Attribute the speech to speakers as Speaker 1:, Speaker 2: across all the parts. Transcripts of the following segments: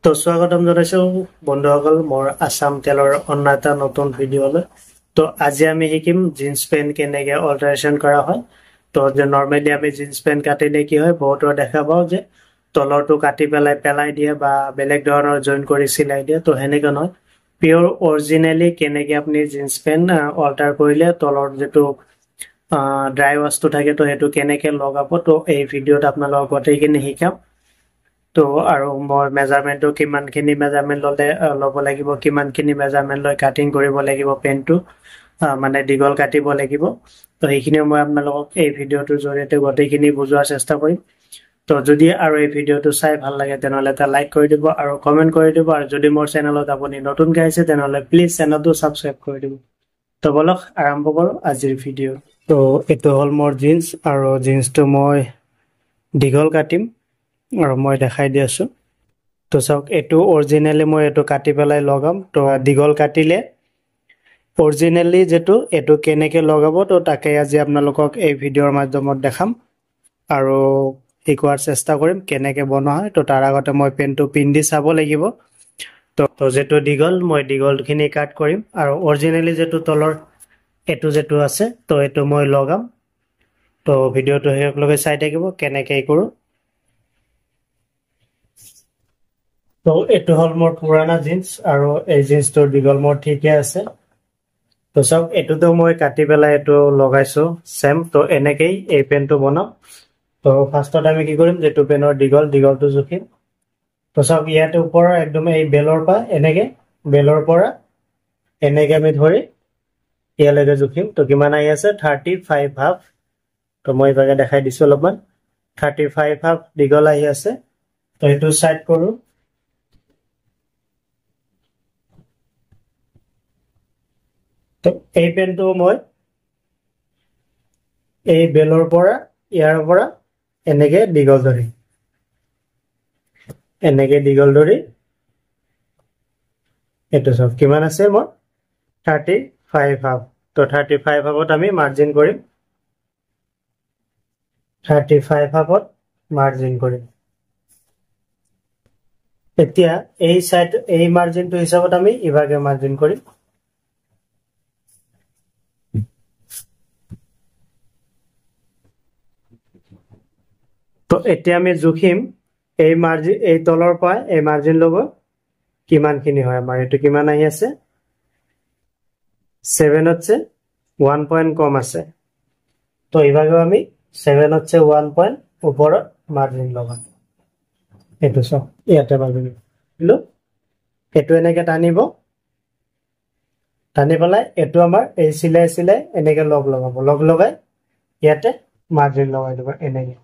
Speaker 1: তো স্বাগতম জনাইছো বন্ধুসকল মোৰ আসাম তেলৰ অন্য এটা নতুন ভিডিঅ'লৈ। তো আজি আমি শিকিম জিন্স পেণ্ট কেনেকৈ অল্টাৰেশ্যন কৰা হয়। তো যে নৰ্মেলি আমি জিন্স পেণ্ট কাটিলে কি হয়, বহুতো দেখা পাওঁ যে তলৰটো কাটি পেলাই দিয়ে বা বেলেগ ধৰণৰ জইন কৰি চিলাই দিয়ে। তো সেনেকৈ নহয়, পিয়ৰ অৰিজিনেলি কেনেকৈ আপুনি জিন্স পেণ্ট অল্টাৰ কৰিলে তলৰ যিটো ড্ৰাই ৱাছটো থাকে তো সেইটো কেনেকৈ লগাব, তো এই ভিডিঅ'ত আপোনালোকক গোটেইখিনি শিকাম। তো আৰু মই মেজাৰমেণ্টটো কিমানখিনি মেজাৰমেণ্ট ল'ব লাগিব, কিমানখিনি মেজাৰমেণ্ট লৈ কাটিং কৰিব লাগিব পেণ্টটো, মানে দীঘল কাটিব লাগিব। তো সেইখিনিও মই আপোনালোকক এই ভিডিঅ'টোৰ জৰিয়তে গোটেইখিনি বুজোৱাৰ চেষ্টা কৰিম। তো যদি আৰু এই ভিডিঅ'টো চাই ভাল লাগে তেনেহ'লে এটা লাইক কৰি দিব আৰু কমেণ্ট কৰি দিব। আৰু যদি মোৰ চেনেলত আপুনি নতুনকৈ আহিছে তেনেহ'লে প্লিজ চেনেলটো ছাবস্ক্ৰাইব কৰি দিব। তো বলক আৰম্ভ কৰোঁ আজিৰ ভিডিঅ'। তো এইটো হ'ল মোৰ জিন্স, আৰু জিন্সটো মই দীঘল কাটিম আৰু মই দেখাই দি আছোঁ। তো চাওক, এইটো অৰিজিনেলি মই এইটো কাটি পেলাই লগাম। তো দীঘল কাটিলে অৰিজিনেলি যিটো এইটো কেনেকৈ লগাব, তো তাকে আজি আপোনালোকক এই ভিডিঅ'ৰ মাধ্যমত দেখাম আৰু শিকোৱাৰ চেষ্টা কৰিম কেনেকৈ বনোৱা হয়। তো তাৰ আগতে মই পেণ্টটো পিন্ধি চাব লাগিব। তো যিটো দীঘল, মই দীঘলখিনি কাট কৰিম আৰু অৰিজিনেলি যিটো তলৰ এইটো যিটো আছে তো এইটো মই লগাম। তো ভিডিঅ'টো শেষলৈকে চাই থাকিব কেনেকৈ কৰোঁ। তো এইটো হ'ল মোৰ পুৰণা জিন্স, আৰু এই জিন্সটোৰ দীঘল মোৰ ঠিকে আছে। তো চাওক, এইটোতো মই কাটি পেলাই এইটো লগাইছোঁ চেম। তো এনেকেই এই পেণ্টটো বনাম। তো ফাৰ্ষ্টত আমি কি কৰিম, যিটো পেণ্টৰ দীঘলটো জুখিম। তো চাওক, ইয়াতে ওপৰৰ একদম এই বেলৰ পৰা এনেকৈ আমি ধৰি ইয়ালৈকে জুখিম। তো কিমান আহি আছে, 35 হাফ। তো মই এইভাগে দেখাই দিছোঁ অলপমান। 35 হাফ দীঘল আহি আছে। তো এইটো চাইড কৰোঁ। তো এই পেণ্টটো মই এই বেলৰ পৰা ইয়াৰ পৰা এনেকৈ দীঘল ধৰি এইটো চাওক কিমান আছে মোৰ, 35 হাফ। তো 35 হাফত আমি মাৰ্জিন কৰিম। 35 হাফত মাৰ্জিন কৰিম। এতিয়া এই মাৰ্জিনটো হিচাপত আমি ইভাগে মাৰ্জিন কৰিম। তো এতিয়া আমি জুখিম এই তলৰ পৰা এই মাৰ্জিন ল'ব কিমানখিনি হয়। আমাৰ এইটো কিমান আহি আছে, 7তছে 1 পইণ্ট কম আছে। তো এইভাগেও আমি 7তছে 1 পইণ্ট ওপৰত মাৰ্জিন লগাম। এইটো চাওক, ইয়াতে মাৰ্জিন দিলোঁ। এইটো এনেকৈ টানি পেলাই এইটো আমাৰ এই চিলাই এনেকৈ লগাই ইয়াতে মাৰ্জিন লগাই দিব এনেকৈ।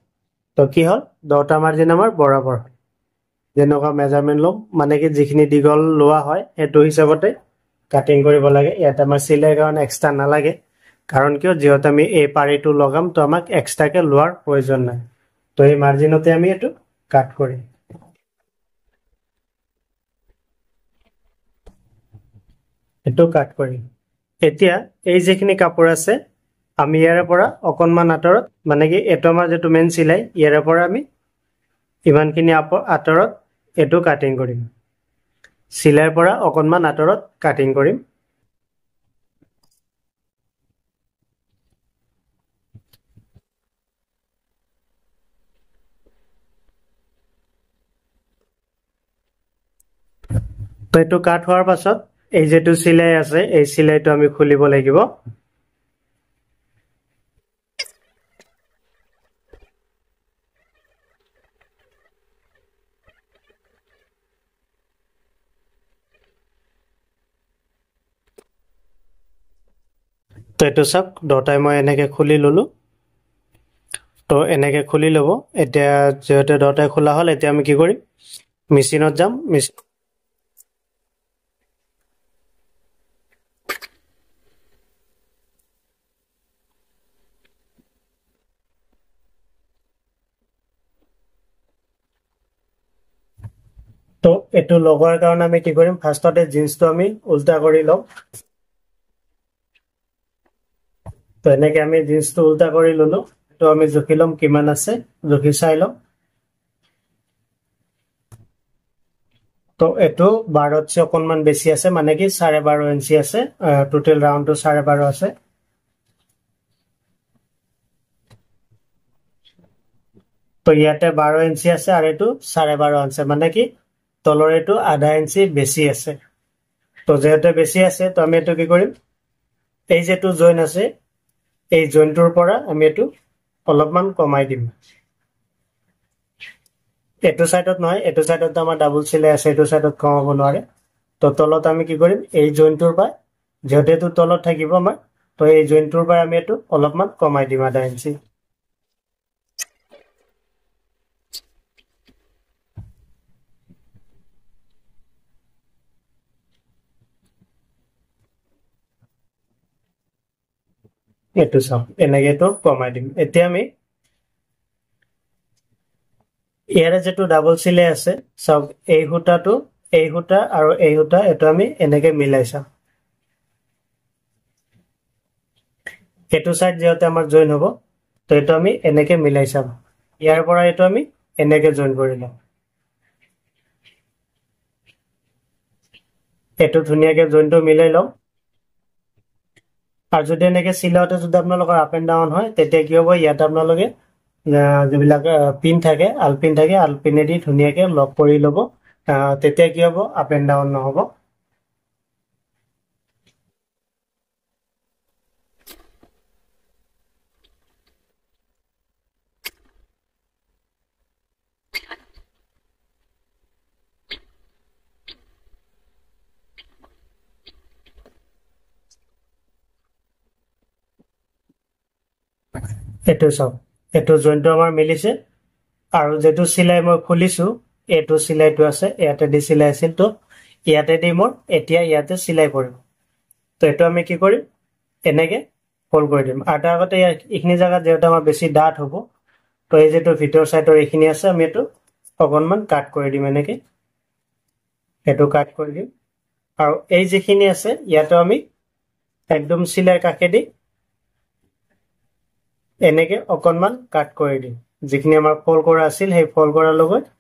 Speaker 1: তো কি হ'ল, 10টা মাৰ্জিন আমাৰ বৰাবৰ হয়। যেনেকুৱা মেজাৰমেণ্ট ল'ম, মানে কি যিখিনি দীঘল লোৱা হয় সেইটো হিচাপতে কাটিং কৰিব লাগে। ইয়াত আমাৰ চিলাইৰ কাৰণে এক্সট্ৰা নালাগে, কাৰণ কিয়, যিহেতু আমি এই পাৰিটো লগাম তো আমাক এক্সট্ৰাকৈ লোৱাৰ প্ৰয়োজন নাই। তো এই মাৰ্জিনতে আমি এইটো কাট কৰিম। এতিয়া এই যিখিনি কাপোৰ আছে আমি ইয়াৰে পৰা অকণমান আঁতৰত, মানে কি এইটো আমাৰ যিটো মেইন চিলাই, ইয়াৰে পৰা আমি ইমানখিনি আঁতৰত এইটো কাটিং কৰিম। চিলাইৰ পৰা অকণমান আঁতৰত কাটিং কৰিম। তো এইটো কাট হোৱাৰ পাছত এই যিটো চিলাই আছে এই চিলাইটো আমি খুলিব লাগিব। তো এইটো চাওক, দুটাই মই এনেকৈ খুলি ল'লোঁ। তো এনেকৈ খুলি ল'ব। এতিয়া যিহেতু দুটাই খোলা হ'ল, এতিয়া আমি কি কৰিম, মেচিনত যাম। তো এইটো লগোৱাৰ কাৰণে আমি কি কৰিম, ফাৰ্ষ্টতে জিন্সটো আমি উল্টা কৰি ল'ম। তো এনেকৈ আমি জিন্সটো উল্টা কৰি ল'লোঁ। তো আমি জুখি ল'ম কিমান আছে, জুখি চাই ল'ম। তো এইটো 12 অকণমান বেছি আছে, মানে কি 12.5 ইঞ্চি আছে, টোটেল ৰাউণ্ডটো 12.5 আছে। তো ইয়াতে 12 ইঞ্চি আছে আৰু এইটো 12.5 আছে, মানে কি তলৰ এইটো আধা ইঞ্চি বেছি আছে। তো যেহেতু বেছি আছে, তো আমি এইটো কি কৰিম, এই যেটো জইন আছে এই জইনটোৰ পৰা আমি এইটো অলপমান কমাই দিম। এইটো সাইডত নহয়, এইটো সাইডত আমাৰ ডাবল চিলাই আছে, এইটো সাইডত কমাব নোৱাৰে। তো তলত আমি কি কৰিম, এই জইনটোৰ পৰা যেহেতু এইটো তলত থাকিব আমাৰ, তো এই জইনটোৰ পৰা আমি এইটো অলপমান কমাই দিম আধা ইঞ্চি। এইটো চাওক, এনেকে এইটো কমাই দিম। এতিয়া আমি ইয়াৰে যেটো ডাবল চিলাই আছে চাওক, এই সূতাটো এই সূতা আৰু এই সূতা এইটো আমি এনেকে মিলাই চাম। এইটো সাইড যেহেতু আমাৰ জইন হ'ব, তো এইটো আমি এনেকে মিলাই চাম। ইয়াৰ পৰা এইটো আমি এনেকে জইন কৰি লম। এইটো ধুনীয়াকে জইনটো মিলাই লম। আৰু যদি এনেকে চিলাওতে যদি আপোনালোকৰ আপ এণ্ড ডাউন হয়, তেতিয়া কি হ'ব, ইয়াত আপোনালোকে যিবিলাক পিন থাকে, আলপিন থাকে, আলপিনেদি ধুনীয়াকে লক কৰি ল'ব। তেতিয়া কি হ'ব, আপ এণ্ড ডাউন নহ'ব। এইটো চাওক, এইটো জইনটো আমাৰ মিলিছে। আৰু যেটো চিলাই মই খুলিছো, এইটো চিলাইটো আছে, ইয়াতে দি চিলাই আছিল, তো ইয়াতে দি মোৰ এতিয়া ইয়াতে চিলাই কৰিম। তো এইটো আমি কি কৰিম, এনেকে ফল্ড কৰি দিম। আৰু তাৰ আগতে এইখিনি জেগাত যেহেতু আমাৰ বেছি ডাঠ হ'ব, তো এই যেটো ভিতৰ সাইডৰ এইখিনি আছে, আমি এইটো অকণমান কাট কৰি দিম এনেকে। এইটো কাট কৰি দিম। আৰু এই যিখিনি আছে ইয়াতো আমি একদম চিলাই কাষেদি এনেকে অকণমান কাট কৰি দিম। যিখিনি আমাৰ ফল্ড কৰা আছিল, সেই ফল্ড কৰাৰ লগত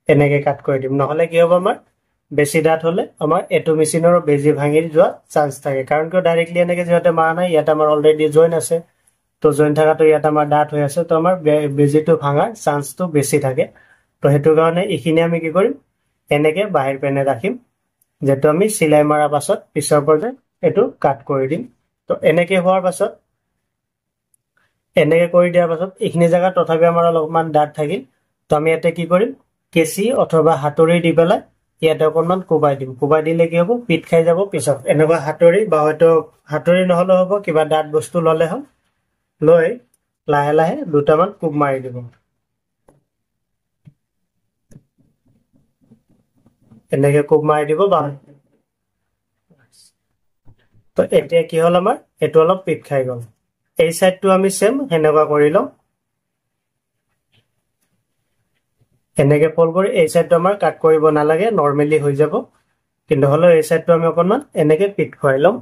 Speaker 1: এনেকে কাট কৰি দিম। নহ'লে কি হ'ব, আমাৰ বেছি ডাঠ হ'লে আমাৰ এইটো মেচিনৰ বেজি ভাঙি যোৱা চান্স থাকে। কাৰণ কিয়, ডাইৰেক্টলি এনেকে যিহেতু মাৰা নাই, ইয়াত আমাৰ অলৰেডি জইন আছে। তো জইন থকাটো ইয়াত আমাৰ ডাঠ হৈ আছে, তো আমাৰ বেজিটো ভাঙাৰ চান্সটো বেছি থাকে। তো সেইটো কাৰণে এইখিনি আমি কি কৰিম, এনেকে বাহিৰ পেনে ৰাখিম, যেটো আমি চিলাই মৰাৰ পাছত পিছৰ পৰ্যায়ত এইটো কাট কৰি দিম। তো এনেকে হোৱাৰ পাছত, এনেকে কৰি দিয়াৰ পাছত এইখিনি জেগাত তথাপি আমাৰ অলপমান ডাঠ থাকিল। তো আমি ইয়াতে কি কৰিম, কেঁচি অথবা হাতুৰি দি পেলাই ইয়াতে অকণমান কোবাই দিম। কোবাই দিলে কি হ'ব, পিট খাই যাব পিছত। এনেকুৱা হাতুৰি বা হয়তো হাতুৰি নহ'লেও হ'ব, কিবা ডাঠ বস্তু ল'লে হ'ল, লৈ লাহে লাহে দুটামান কোব মাৰি দিব। এনেকে কোব মাৰি দিব বা। তো এতিয়া কি হ'ল, আমাৰ এইটো অলপ পিট খাই গ'ল। এই সাইডটো আমি সেম সেনেকুৱা কৰি লওঁ। এনেকে ফল্ড কৰি এই সাইডটো আমাৰ কাট কৰিব নালাগে, নৰ্মেলি হৈ যাব। কিন্তু হ'লেও এই সাইডটো আমি অকণমান এনেকে পিট খুৱাই লওঁ।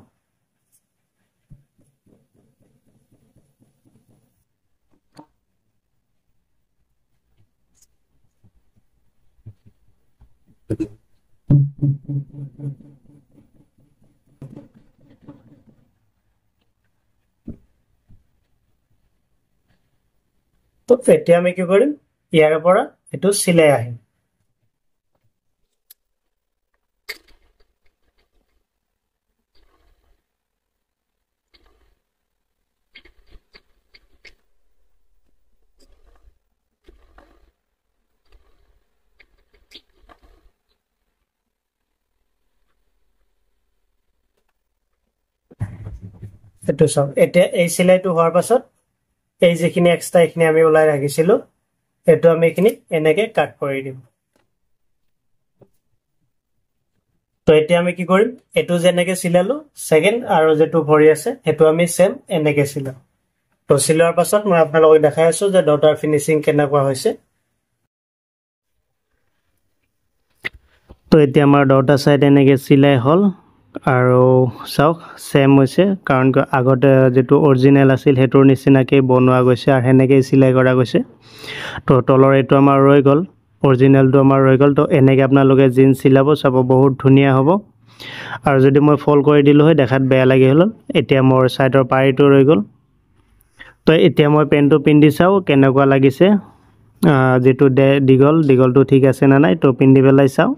Speaker 1: তো এতিয়া আমি কি কৰিম, ইয়াৰ পৰা এইটো চিলাই আহিম। এইটো চাওক, এতিয়া এই চিলাইটো হোৱাৰ পাছত এই যিখিনি এক্সট্ৰা এইখিনি আমি ওলাই ৰাখিছিলো, এইটো আমি এইখিনি এনেকে কাট কৰি দিম। তো এতিয়া আমি কি কৰিম, এইটো যেনেকে চিলালো সেকেন্ড আৰু যেটো ভৰি আছে সেইটো আমি সেম এনেকে চিলাম। তো চিলোৱাৰ পাছত মই আপোনালোকক দেখাই আছো যে ডটাৰ ফিনিচিং কেনেকুৱা হৈছে। তো এতিয়া আমাৰ ডটা সাইড এনেকে চিলাই হ'ল। আৰু চাওক, সেম হৈছে, কাৰণ আগতে যেটো অৰিজিনেল আছিল সেইটোৰ নিচিনাকৈ বনোৱা গৈছে আৰু সেনেকেই চিলাই কৰা গৈছে। তো তলৰ এইটো আমাৰ ৰৈ গ'ল। অৰিজিনেলটো আমাৰ ৰৈ গ'ল। তো এনেকৈ আপোনালোকে জিন্স চিলাব, চাব বহুত ধুনীয়া হ'ব। আৰু যদি মই ফল্ড কৰি দিলোঁ হয় দেখাত বেয়া লাগি হ'ল। এতিয়া মোৰ ছাইডৰ পাৰিটো ৰৈ গ'ল। তো এতিয়া মই পেণ্টটো পিন্ধি চাওঁ কেনেকুৱা লাগিছে, যিটো দীঘলটো ঠিক আছে নে নাই। তো পিন্ধি পেলাই চাওঁ।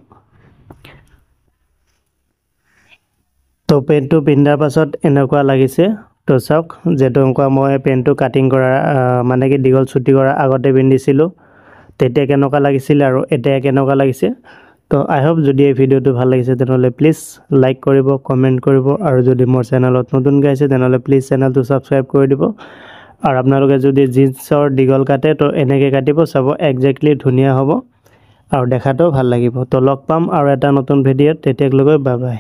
Speaker 1: তো পেণ্টটো পিন্ধাৰ পাছত এনেকুৱা লাগিছে। তো চাওক, যিহেতু এনেকুৱা মই পেণ্টটো কাটিং কৰা মানে কি দীঘল চুটি কৰা আগতে পিন্ধিছিলোঁ, তেতিয়া কেনেকুৱা লাগিছিলে আৰু এতিয়া কেনেকুৱা লাগিছে। তো আই হোপ যদি এই ভিডিঅ'টো ভাল লাগিছে তেনেহ'লে প্লিজ লাইক কৰিব, কমেণ্ট কৰিব, আৰু যদি মোৰ চেনেলত নতুনকৈ আহিছে তেনেহ'লে প্লিজ চেনেলটো ছাবস্ক্ৰাইব কৰি দিব। আৰু আপোনালোকে যদি জিন্সৰ দীঘল কাটে তো এনেকৈ কাটিব, চাব একজেক্টলি ধুনীয়া হ'ব আৰু দেখাটো ভাল লাগিব। তো লগ পাম আৰু এটা নতুন ভিডিঅ'ত, তেতিয়ালৈকে বাই বাই।